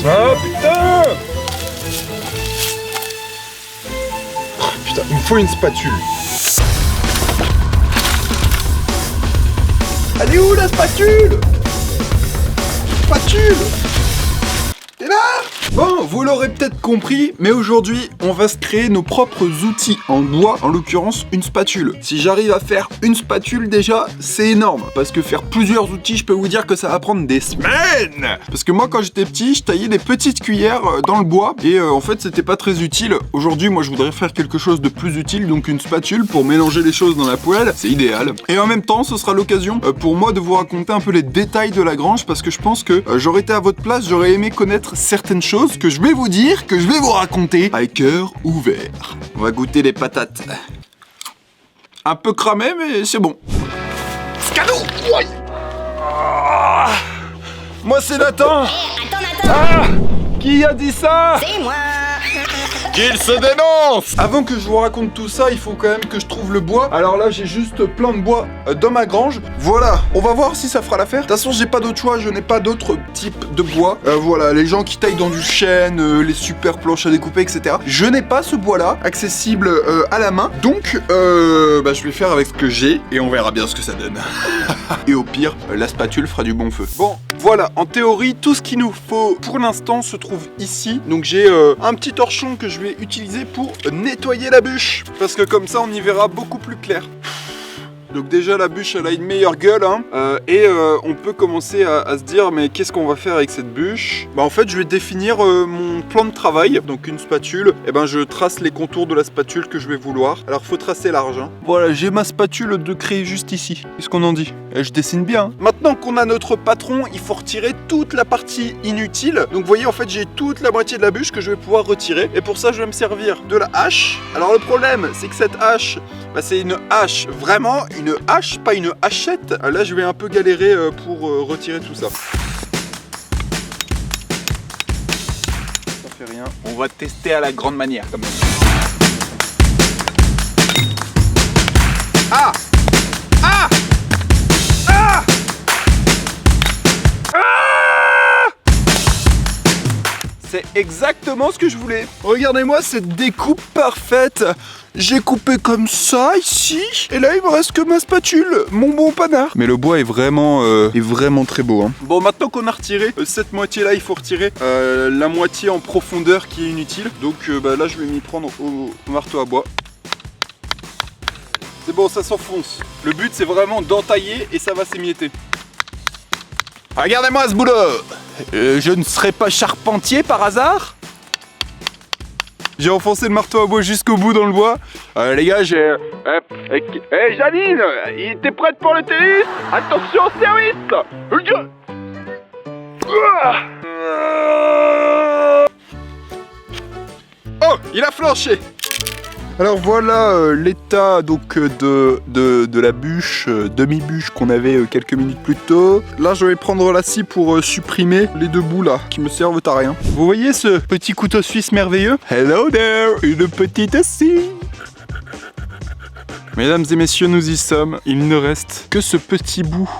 Ah putain! Putain, il me faut une spatule. Elle est où la spatule? Spatule! T'es là? Bon, vous l'aurez peut-être compris, mais aujourd'hui, on va se créer nos propres outils en bois, en l'occurrence une spatule. Si j'arrive à faire une spatule déjà, c'est énorme, parce que faire plusieurs outils, je peux vous dire que ça va prendre des semaines. Parce que moi, quand j'étais petit, je taillais des petites cuillères dans le bois, et en fait, c'était pas très utile. Aujourd'hui, moi, je voudrais faire quelque chose de plus utile, donc une spatule pour mélanger les choses dans la poêle, c'est idéal. Et en même temps, ce sera l'occasion pour moi de vous raconter un peu les détails de la grange, parce que je pense que j'aurais été à votre place, j'aurais aimé connaître certaines choses que je vais vous dire, que je vais vous raconter avec cœur ouvert. On va goûter les patates. Un peu cramé, mais c'est bon. Scadou! Moi, c'est Nathan. Attends. Ah! Qui a dit ça? C'est moi. Qu'il se dénonce! Avant que je vous raconte tout ça, il faut quand même que je trouve le bois. Alors là, j'ai juste plein de bois dans ma grange. Voilà, on va voir si ça fera l'affaire. De toute façon, j'ai pas d'autre choix, je n'ai pas d'autre type de bois. Voilà, les gens qui taillent dans du chêne, les super planches à découper, etc. Je n'ai pas ce bois-là accessible à la main. Donc, je vais faire avec ce que j'ai et on verra bien ce que ça donne. Et au pire, la spatule fera du bon feu. Bon, voilà, en théorie, tout ce qu'il nous faut pour l'instant se trouve ici. Donc j'ai un petit torchon que je vais utiliser pour nettoyer la bûche. Parce que comme ça, on y verra beaucoup plus clair. Donc déjà la bûche elle a une meilleure gueule hein. On peut commencer à se dire mais qu'est-ce qu'on va faire avec cette bûche? Bah en fait je vais définir mon plan de travail. Donc une spatule, et je trace les contours de la spatule que je vais vouloir. Alors faut tracer large hein. Voilà, j'ai ma spatule de craie juste ici. Qu'est-ce qu'on en dit? Je dessine bien hein. Maintenant qu'on a notre patron, il faut retirer toute la partie inutile. Donc vous voyez en fait j'ai toute la moitié de la bûche que je vais pouvoir retirer. Et pour ça je vais me servir de la hache. Alors le problème c'est que cette hache, c'est une hache, vraiment une hache, pas une hachette. Là je vais un peu galérer pour retirer tout ça. Ça fait rien. On va tester à la grande manière quand même. Ah! Ah! Ah! Ah! C'est exactement ce que je voulais. Regardez-moi cette découpe parfaite. J'ai coupé comme ça ici. Et là il me reste que ma spatule, mon bon panard. Mais le bois est vraiment très beau hein. Bon, maintenant qu'on a retiré cette moitié là, il faut retirer la moitié en profondeur qui est inutile. Donc là je vais m'y prendre au marteau à bois. C'est bon, ça s'enfonce. Le but c'est vraiment d'entailler et ça va s'émietter. Regardez-moi ce boulot. Je ne serai pas charpentier par hasard? J'ai enfoncé le marteau à bois jusqu'au bout dans le bois. Les gars, j'ai... Hey Janine, t'es prête pour le tennis? Attention au service. Oh, il a flanché. Alors voilà l'état donc de la bûche, demi-bûche qu'on avait quelques minutes plus tôt. Là je vais prendre la scie pour supprimer les deux bouts là qui me servent à rien. Vous voyez ce petit couteau suisse merveilleux? Hello there, une petite scie. Mesdames et messieurs, nous y sommes. Il ne reste que ce petit bout,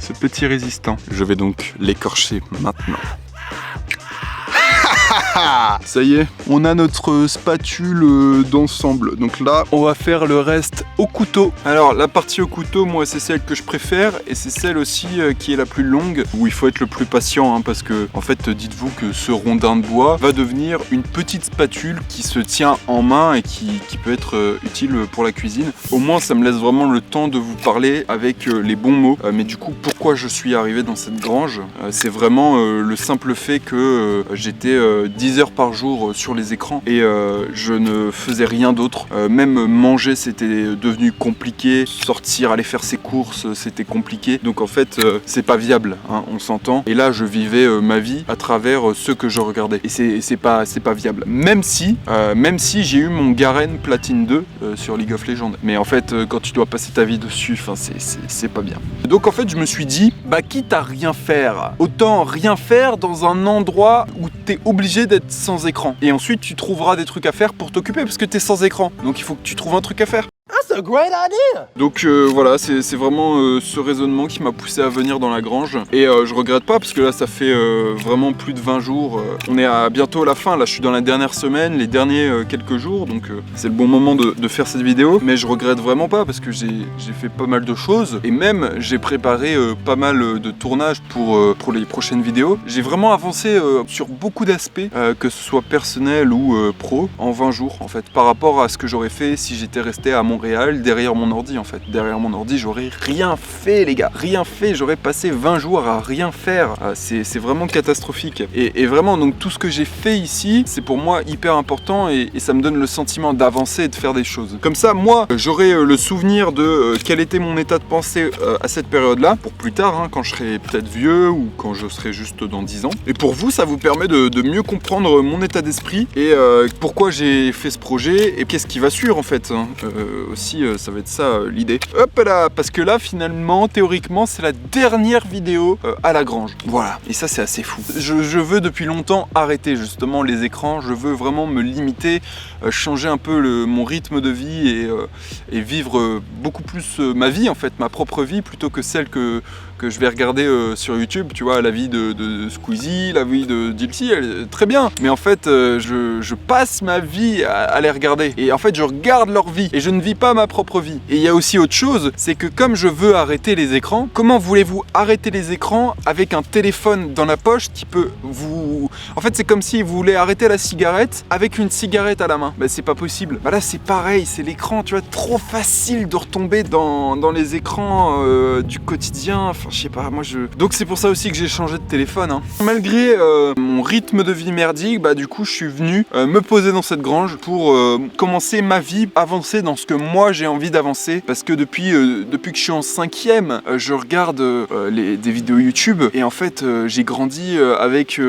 ce petit résistant. Je vais donc l'écorcher maintenant. Ça y est, on a notre spatule d'ensemble. Donc là, on va faire le reste au couteau. Alors, la partie au couteau, moi, c'est celle que je préfère. Et c'est celle aussi qui est la plus longue, où il faut être le plus patient. Hein, parce que, en fait, dites-vous que ce rondin de bois va devenir une petite spatule qui se tient en main et qui peut être utile pour la cuisine. Au moins, ça me laisse vraiment le temps de vous parler avec les bons mots. Mais du coup, pourquoi je suis arrivé dans cette grange? C'est vraiment le simple fait que j'étais 10 heures par jour sur les écrans et je ne faisais rien d'autre. Même manger c'était devenu compliqué, sortir, aller faire ses courses c'était compliqué. Donc en fait c'est pas viable, hein, on s'entend. Et là je vivais ma vie à travers ce que je regardais. Et c'est pas viable. Même si j'ai eu mon Garen Platine 2 sur League of Legends. Mais en fait quand tu dois passer ta vie dessus, c'est pas bien. Donc en fait je me suis dit, bah quitte à rien faire, autant rien faire dans un endroit où t'es obligé d'être sans écran. Et ensuite tu trouveras des trucs à faire pour t'occuper parce que t'es sans écran. Donc il faut que tu trouves un truc à faire. That's a great idea. Donc voilà, c'est vraiment ce raisonnement qui m'a poussé à venir dans la grange. Et je regrette pas parce que là ça fait vraiment plus de 20 jours. On est à bientôt la fin, là je suis dans la dernière semaine, les derniers quelques jours. Donc c'est le bon moment de faire cette vidéo. Mais je regrette vraiment pas parce que j'ai fait pas mal de choses. Et même j'ai préparé pas mal de tournages pour les prochaines vidéos. J'ai vraiment avancé sur beaucoup d'aspects, que ce soit personnel ou pro, en 20 jours en fait. Par rapport à ce que j'aurais fait si j'étais resté à Montréal derrière mon ordi en fait. Derrière mon ordi j'aurais rien fait les gars, rien fait, j'aurais passé 20 jours à rien faire. C'est vraiment catastrophique. Et vraiment donc tout ce que j'ai fait ici c'est pour moi hyper important et ça me donne le sentiment d'avancer et de faire des choses. Comme ça moi j'aurai le souvenir de quel était mon état de pensée à cette période là pour plus tard hein, quand je serai peut-être vieux ou quand je serai juste dans 10 ans. Et pour vous ça vous permet de mieux comprendre mon état d'esprit et pourquoi j'ai fait ce projet et qu'est-ce qui va suivre en fait hein. Aussi ça va être ça l'idée. Hop là, parce que là finalement théoriquement c'est la dernière vidéo à la grange. Voilà, et ça c'est assez fou. Je veux depuis longtemps arrêter justement les écrans, je veux vraiment me limiter, changer un peu mon rythme de vie et vivre beaucoup plus ma vie en fait, ma propre vie plutôt que celle que je vais regarder sur YouTube, tu vois, la vie de Squeezie, la vie de Dilsey, très bien. Mais en fait, je passe ma vie à les regarder. Et en fait, je regarde leur vie et je ne vis pas ma propre vie. Et il y a aussi autre chose, c'est que comme je veux arrêter les écrans, comment voulez-vous arrêter les écrans avec un téléphone dans la poche qui peut vous... En fait, c'est comme si vous voulez arrêter la cigarette avec une cigarette à la main. Ben, c'est pas possible. Ben là, c'est pareil, c'est l'écran, tu vois, trop facile de retomber dans les écrans du quotidien. Enfin, je sais pas, moi je... Donc c'est pour ça aussi que j'ai changé de téléphone hein. Malgré mon rythme de vie merdique, bah du coup je suis venu me poser dans cette grange pour commencer ma vie, avancer dans ce que moi j'ai envie d'avancer. Parce que depuis que je suis en 5e, je regarde des vidéos YouTube et en fait j'ai grandi avec...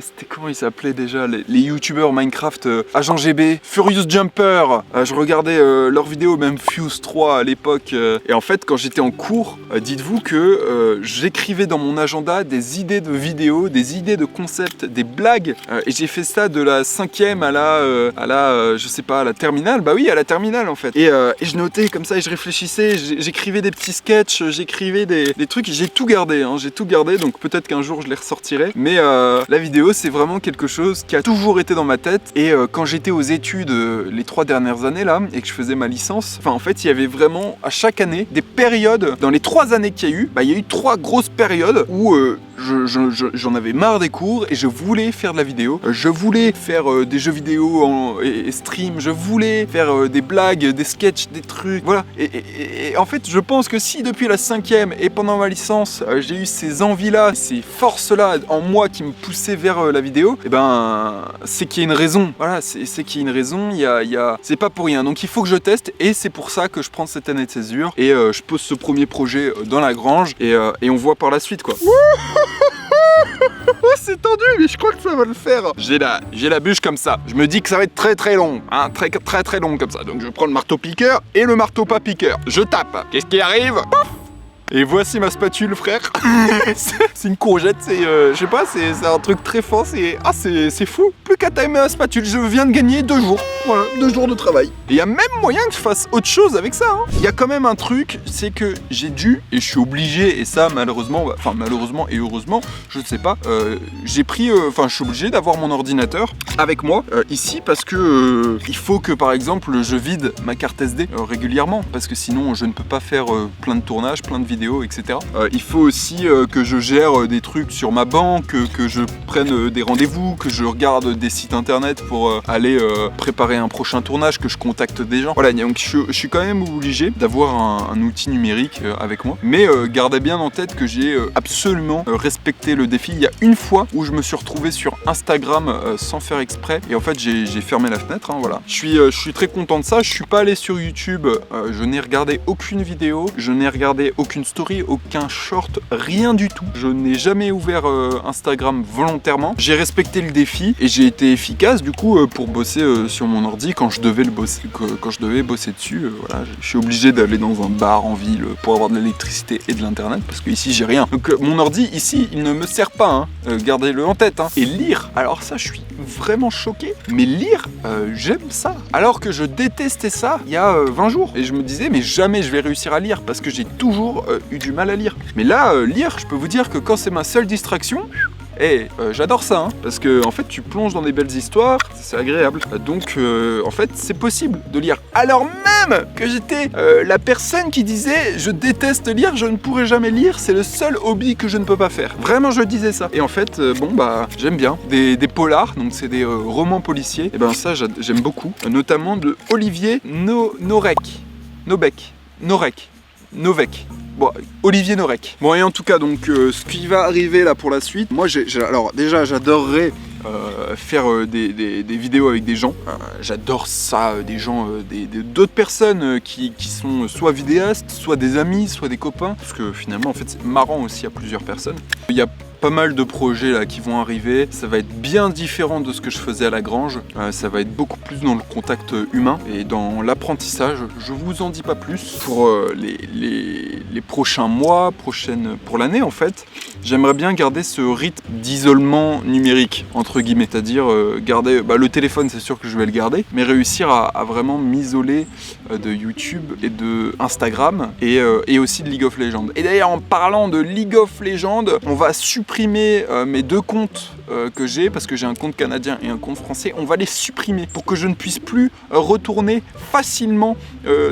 c'était comment ils s'appelaient déjà les youtubeurs Minecraft, Agent GB, Furious Jumper, je regardais leurs vidéos, même Fuse 3 à l'époque. Et en fait quand j'étais en cours, dites-vous que j'écrivais dans mon agenda des idées de vidéos, des idées de concepts, des blagues et j'ai fait ça de la 5e à la je sais pas, à la terminale, bah oui à la terminale en fait et je notais comme ça et je réfléchissais, j'écrivais des petits sketchs, j'écrivais des trucs, j'ai tout gardé hein, j'ai tout gardé donc peut-être qu'un jour je les ressortirai mais la vidéo c'est vraiment quelque chose qui a toujours été dans ma tête et quand j'étais aux études les 3 dernières années là et que je faisais ma licence, enfin en fait il y avait vraiment à chaque année des périodes, dans les 3 années qu'il y a eu, bah il y a eu 3 grosses périodes où j'en avais marre des cours et je voulais faire de la vidéo. Je voulais faire des jeux vidéo et stream, je voulais faire des blagues, des sketchs, des trucs, voilà. Et en fait, je pense que si depuis la 5e et pendant ma licence, j'ai eu ces envies-là, ces forces-là en moi qui me poussaient vers la vidéo, et ben c'est qu'il y a une raison. Voilà, c'est qu'il y a une raison, c'est pas pour rien. Donc il faut que je teste et c'est pour ça que je prends cette année de césure et je pose ce premier projet dans la grange et on voit par la suite quoi. Oh c'est tendu mais je crois que ça va le faire. J'ai la bûche comme ça. Je me dis que ça va être très très long, hein, très long comme ça. Donc je prends le marteau piqueur et le marteau pas piqueur. Je tape. Qu'est-ce qui arrive? Pouf. Et voici ma spatule, frère. C'est une courgette, c'est, je sais pas, c'est un truc très fort, c'est fou. Plus qu'à timer ma spatule, je viens de gagner 2 jours. Voilà, 2 jours de travail. Et il y a même moyen que je fasse autre chose avec ça. Il y a quand même un truc, c'est que j'ai dû, et je suis obligé, et ça malheureusement, enfin malheureusement et heureusement, je ne sais pas, j'ai pris, enfin je suis obligé d'avoir mon ordinateur avec moi ici parce que il faut que par exemple je vide ma carte SD régulièrement parce que sinon je ne peux pas faire plein de tournages, plein de vidéos, etc. Il faut aussi que je gère des trucs sur ma banque, que je prenne des rendez-vous, que je regarde des sites internet pour aller préparer un prochain tournage, que je contacte des gens. Voilà, donc je suis quand même obligé d'avoir un outil numérique avec moi. Mais gardez bien en tête que j'ai absolument respecté le défi. Il y a une fois où je me suis retrouvé sur Instagram sans faire exprès et en fait j'ai fermé la fenêtre, hein, voilà. Je suis très content de ça. Je suis pas allé sur YouTube, je n'ai regardé aucune vidéo, je n'ai regardé aucune story, aucun short, rien du tout. Je n'ai jamais ouvert Instagram volontairement. J'ai respecté le défi et j'ai été efficace du coup pour bosser sur mon mon ordi quand je devais bosser dessus. Voilà, je suis obligé d'aller dans un bar en ville pour avoir de l'électricité et de l'internet parce que ici j'ai rien. Donc mon ordi ici il ne me sert pas, hein. Gardez-le en tête. Hein. Et lire, alors ça je suis vraiment choqué, mais lire, j'aime ça. Alors que je détestais ça il y a 20 jours. Et je me disais mais jamais je vais réussir à lire parce que j'ai toujours eu du mal à lire. Mais là, lire, je peux vous dire que quand c'est ma seule distraction, j'adore ça, hein, parce que en fait tu plonges dans des belles histoires, c'est agréable. Donc en fait c'est possible de lire. Alors même que j'étais la personne qui disait je déteste lire, je ne pourrai jamais lire, c'est le seul hobby que je ne peux pas faire. Vraiment je disais ça. Et en fait j'aime bien des polars, donc c'est des romans policiers. Et ben ça j'aime beaucoup, notamment de Olivier Norek. Bon, Olivier Norek. Bon, et en tout cas, donc, ce qui va arriver là pour la suite, moi, alors déjà, j'adorerais faire des vidéos avec des gens. J'adore ça, des gens, d'autres personnes qui sont soit vidéastes, soit des amis, soit des copains. Parce que finalement, en fait, c'est marrant aussi à plusieurs personnes. Il y a pas mal de projets là qui vont arriver, ça va être bien différent de ce que je faisais à la grange, ça va être beaucoup plus dans le contact humain et dans l'apprentissage, je vous en dis pas plus. Pour les prochains mois, pour l'année en fait, j'aimerais bien garder ce rythme d'isolement numérique, entre guillemets, c'est-à-dire garder, le téléphone c'est sûr que je vais le garder, mais réussir à vraiment m'isoler de YouTube et de Instagram et aussi de League of Legends. Et d'ailleurs en parlant de League of Legends, on va supprimer mes deux comptes que j'ai, parce que j'ai un compte canadien et un compte français, on va les supprimer pour que je ne puisse plus retourner facilement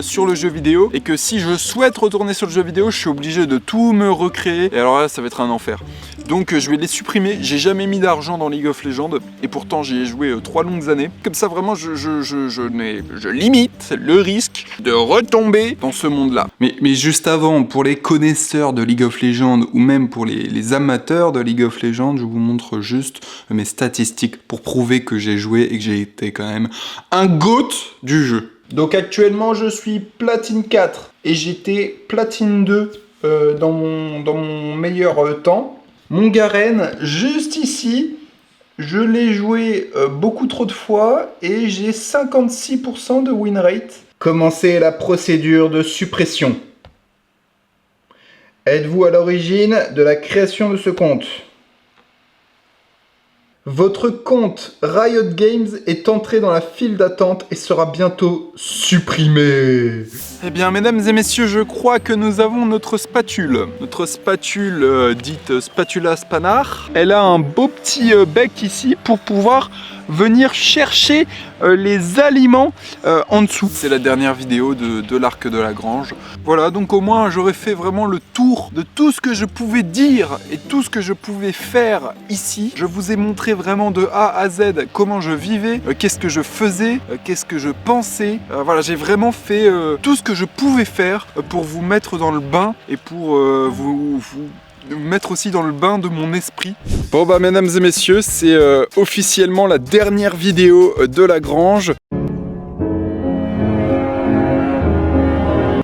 sur le jeu vidéo, et que si je souhaite retourner sur le jeu vidéo, je suis obligé de tout me recréer, et alors là ça va être un enfer. Donc je vais les supprimer. J'ai jamais mis d'argent dans League of Legends et pourtant j'y ai joué 3 longues années. Comme ça vraiment je limite le risque de retomber dans ce monde-là. Mais juste avant, pour les connaisseurs de League of Legends ou même pour les amateurs de League of Legends, je vous montre juste mes statistiques pour prouver que j'ai joué et que j'ai été quand même un GOAT du jeu. Donc actuellement je suis platine 4 et j'étais platine 2 dans mon meilleur temps. Mon Garen, juste ici, je l'ai joué beaucoup trop de fois et j'ai 56% de win rate. Commencez la procédure de suppression. Êtes-vous à l'origine de la création de ce compte ? Votre compte Riot Games est entré dans la file d'attente et sera bientôt supprimé. Eh bien, mesdames et messieurs, je crois que nous avons notre spatule. Notre spatule dite spatula spanar. Elle a un beau petit bec ici pour pouvoir venir chercher les aliments en dessous. C'est la dernière vidéo de l'arc de la grange. Voilà, donc au moins j'aurais fait vraiment le tour de tout ce que je pouvais dire et tout ce que je pouvais faire ici. Je vous ai montré vraiment de A à Z comment je vivais, qu'est-ce que je faisais, qu'est-ce que je pensais. Voilà, j'ai vraiment fait tout ce que je pouvais faire pour vous mettre dans le bain et pour vous mettre aussi dans le bain de mon esprit. Bon bah mesdames et messieurs, c'est officiellement la dernière vidéo de la grange.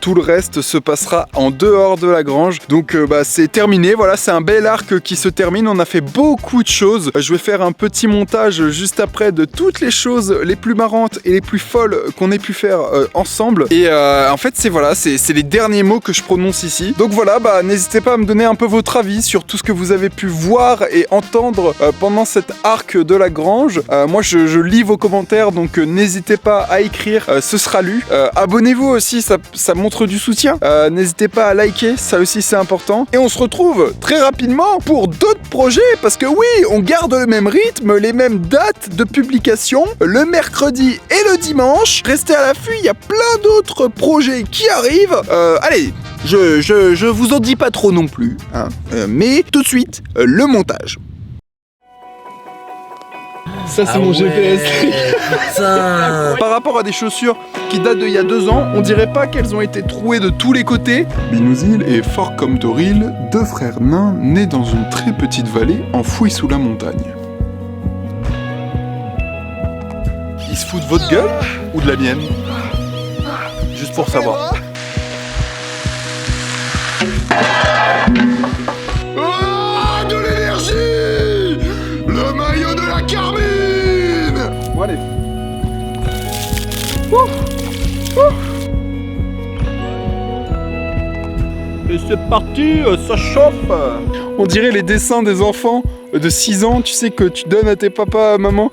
Tout le reste se passera en dehors de la grange. Donc c'est terminé, voilà, c'est un bel arc qui se termine. On a fait beaucoup de choses. Je vais faire un petit montage juste après de toutes les choses les plus marrantes et les plus folles qu'on ait pu faire ensemble. Et en fait c'est les derniers mots que je prononce ici. Donc voilà, n'hésitez pas à me donner un peu votre avis sur tout ce que vous avez pu voir et entendre pendant cet arc de la grange. Moi je lis vos commentaires, donc n'hésitez pas à écrire, ce sera lu. Abonnez-vous aussi, ça montre du soutien. N'hésitez pas à liker, ça aussi c'est important. Et on se retrouve très rapidement pour d'autres projets, parce que oui, on garde le même rythme, les mêmes dates de publication, le mercredi et le dimanche. Restez à l'affût, il y a plein d'autres projets qui arrivent. Allez, je vous en dis pas trop non plus, hein. Mais tout de suite, le montage. Ça c'est mon GPS. Par rapport à des chaussures qui datent d'il y a 2 ans, on dirait pas qu'elles ont été trouées de tous les côtés. Binouzil et Fort comme Toril, 2 frères nains nés dans une très petite vallée enfouie sous la montagne. Ils se foutent de votre gueule ou de la mienne? Juste pour savoir. Oh, de l'énergie! Le maillot de la Carmine! Bon allez. Et c'est parti, ça chauffe. On dirait les dessins des enfants de 6 ans, tu sais, que tu donnes à tes papas, maman.